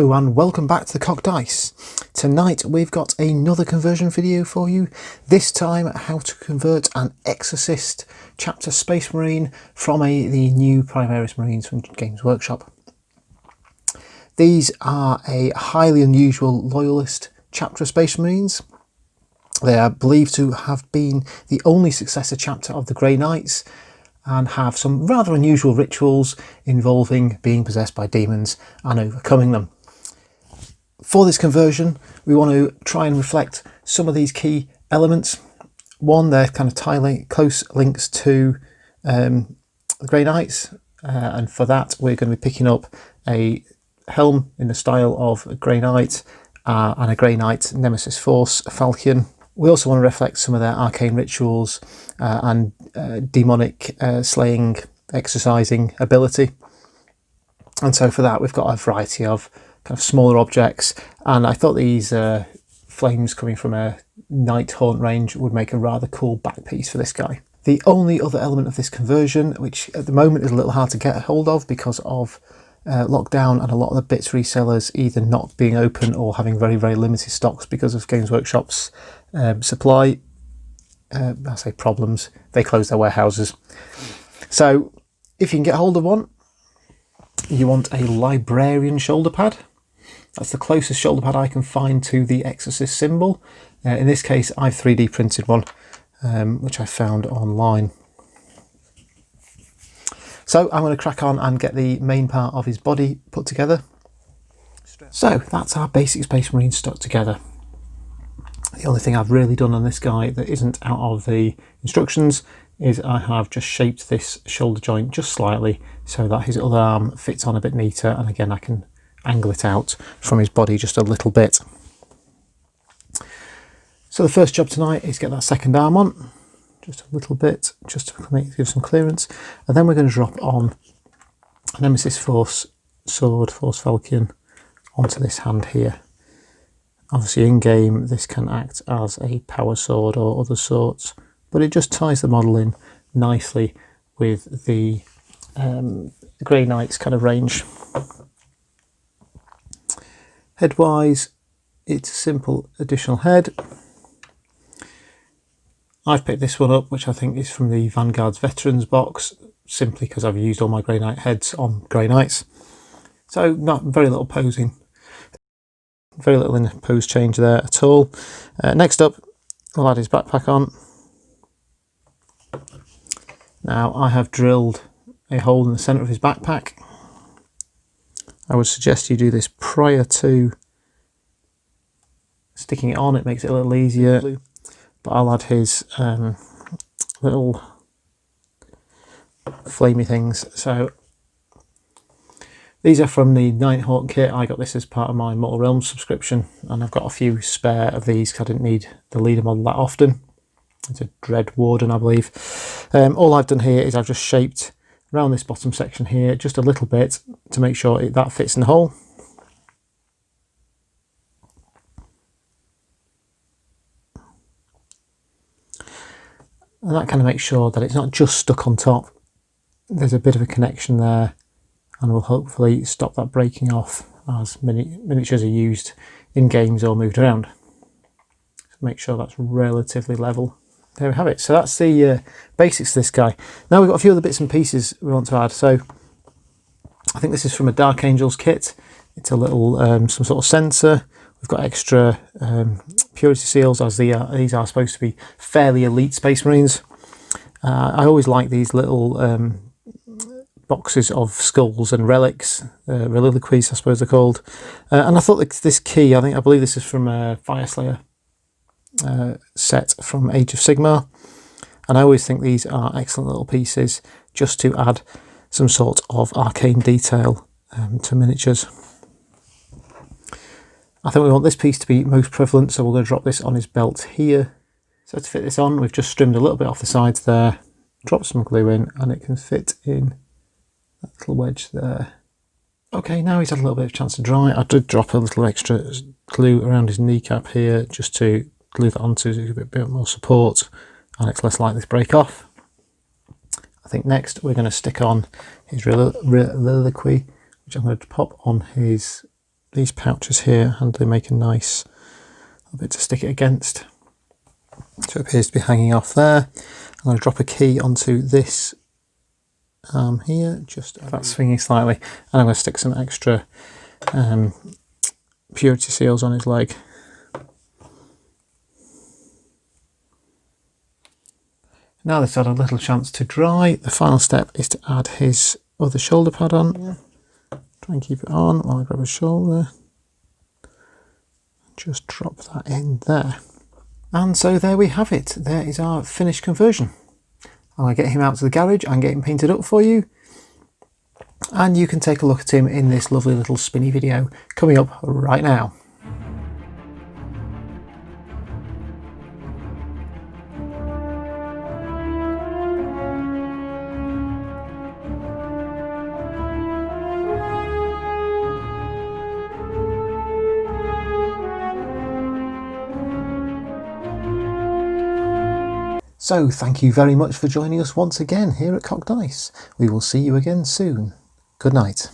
Hello and welcome back to the Cocked Dice. Tonight we've got another conversion video for you. This time how to convert an Exorcist Chapter Space Marine from the new Primaris Marines from Games Workshop. These are a highly unusual Loyalist Chapter of Space Marines. They are believed to have been the only successor chapter of the Grey Knights and have some rather unusual rituals involving being possessed by demons and overcoming them. For this conversion, we want to try and reflect some of these key elements. One, they're kind of close links to the Grey Knights, and for that we're going to be picking up a helm in the style of a Grey Knight and a Grey Knight Nemesis Force Falcon. We also want to reflect some of their arcane rituals and demonic slaying, exorcising ability. And so for that we've got a variety of kind of smaller objects, and I thought these flames coming from a Nighthaunt range would make a rather cool back piece for this guy. The only other element of this conversion, which at the moment is a little hard to get a hold of because of lockdown and a lot of the bits resellers either not being open or having very limited stocks because of Games Workshop's supply I say problems, they close their warehouses. So if you can get hold of one, you want a librarian shoulder pad. That's the closest shoulder pad I can find to the Exorcist symbol. In this case I've 3D printed one, which I found online. So I'm going to crack on and get the main part of his body put together. So that's our basic Space Marine stuck together. The only thing I've really done on this guy that isn't out of the instructions is I have just shaped this shoulder joint just slightly so that his other arm fits on a bit neater, and again I can angle it out from his body just a little bit. So the first job tonight is get that second arm on, just a little bit, just to give some clearance, and then we're going to drop on a Nemesis Force Sword, Force Falcon, onto this hand here. Obviously in game this can act as a power sword or other sorts, but it just ties the model in nicely with the Grey Knights kind of range. Head wise, it's a simple additional head. I've picked this one up, which I think is from the Vanguard's Veterans box, simply because I've used all my Grey Knight heads on Grey Knights. So not very little posing, very little in pose change there at all. Next up, we'll add his backpack on. Now I have drilled a hole in the centre of his backpack. I would suggest you do this prior to sticking it on, it makes it a little easier. But I'll add his little flamey things. So these are from the Nighthaunt kit. I got this as part of my Mortal Realms subscription, and I've got a few spare of these because I didn't need the leader model that often. It's a Dread Warden, I believe. All I've done here is I've just shaped around this bottom section here just a little bit to make sure that fits in the hole. And that kind of makes sure that it's not just stuck on top. There's a bit of a connection there, and will hopefully stop that breaking off as miniatures are used in games or moved around. So make sure that's relatively level. There we have it. So that's the basics of this guy. Now we've got a few other bits and pieces we want to add. So I think this is from a Dark Angels kit. It's a little some sort of sensor. We've got extra purity seals, as these are supposed to be fairly elite Space Marines. I always like these little boxes of skulls and relics, reliquies I suppose they're called. And I thought that this key, I believe this is from a Fireslayer set from Age of Sigmar. And I always think these are excellent little pieces just to add some sort of arcane detail to miniatures. I think we want this piece to be most prevalent, so we're going to drop this on his belt here. So to fit this on, we've just trimmed a little bit off the sides there, dropped some glue in, and it can fit in that little wedge there. Okay, now he's had a little bit of a chance to dry. I did drop a little extra glue around his kneecap here just to glue that onto to give it a bit more support, and it's less likely to break off. I think next we're going to stick on his reliquary, which I'm going to pop on his these pouches here, and they make a nice bit to stick it against. So it appears to be hanging off there. I'm going to drop a key onto this arm here, just that's swinging slightly, and I'm going to stick some extra purity seals on his leg. Now this had a little chance to dry, the final step is to add his other shoulder pad on. Try and keep it on while I grab his shoulder. Just drop that in there. And so there we have it. There is our finished conversion. I'm going to get him out to the garage and get him painted up for you. And you can take a look at him in this lovely little spinny video coming up right now. So thank you very much for joining us once again here at Cocked Dice. We will see you again soon. Good night.